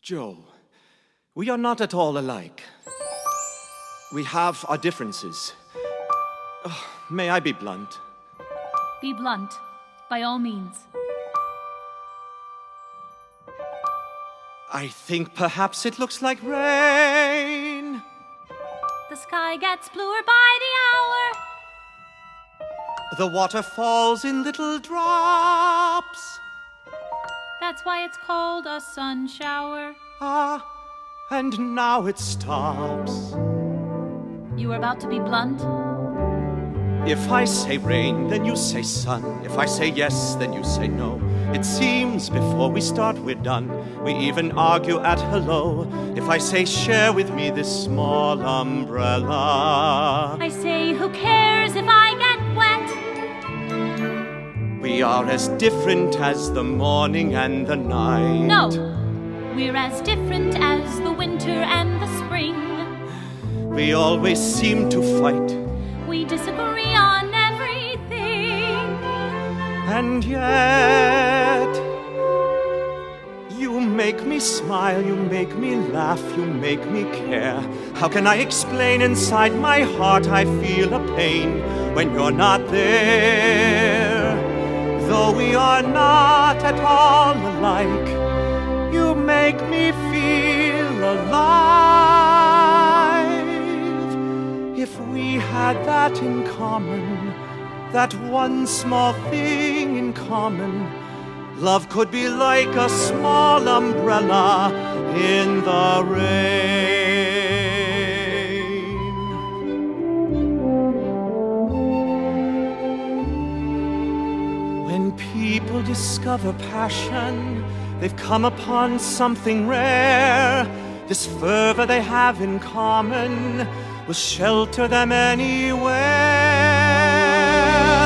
Joe, we are not at all alike. We have our differences. May I be blunt? Be blunt, by all means. I think perhaps it looks like rain. The sky gets bluer by the hour. The water falls in little drops. That's why it's called a sun shower. Ah, and now it stops. You were about to be blunt? If I say rain, then you say sun. If I say yes, then you say no. It seems before we start, we're done. We even argue at hello. If I say share with me this small umbrella, I say who cares if I get wet? we are as different as the morning and the night. No, we're as different as the winter and the spring. We always seem to fight, We disagree on everything. and yet you make me smile, you make me laugh, you make me care. How can I explain inside my heart I feel a pain when you're not there? Though we are not at all alike, you make me feel alive. If we had that in common, that one small thing in common, love could be like a small umbrella in the rain. When people discover passion, they've come upon something rare. This fervor they have in common will shelter them anywhere,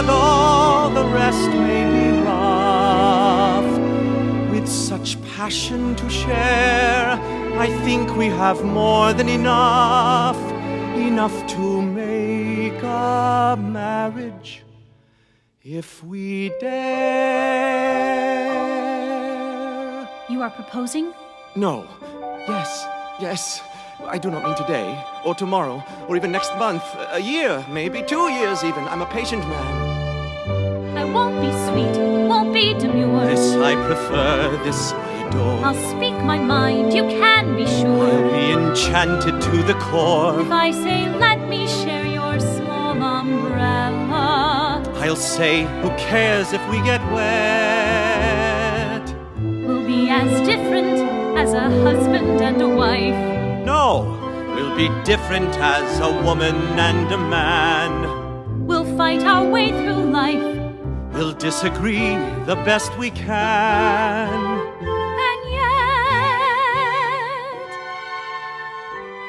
though the rest may be rough. With such passion to share, I think we have more than enough, enough to make a marriage if we dare. You are proposing? No. Yes. I do not mean today, or tomorrow, or even next month, a year, maybe 2 years even. I'm a patient man. I won't be sweet, won't be demure. This I prefer, this I adore. I'll speak my mind, you can be sure. I'll be enchanted to the core. If I say, let me share your small umbrella, I'll say, who cares if we get wet? we'll be as different as a husband and a wife. No, we'll be different as a woman and a man. We'll fight our way through life, We'll disagree the best we can. and yet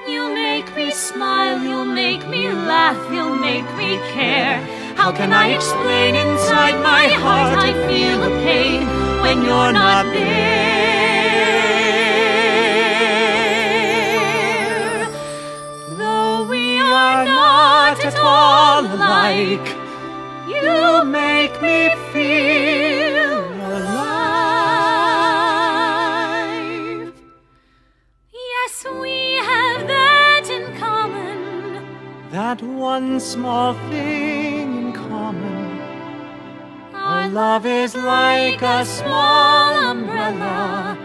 you'll make me smile, you'll make me laugh, you'll make me care. How can I explain inside my heart I feel a pain when you're not there? Though we are not at all alike, you make me feel alive. Yes, we have that in common. That one small thing in common. Our love is like a small umbrella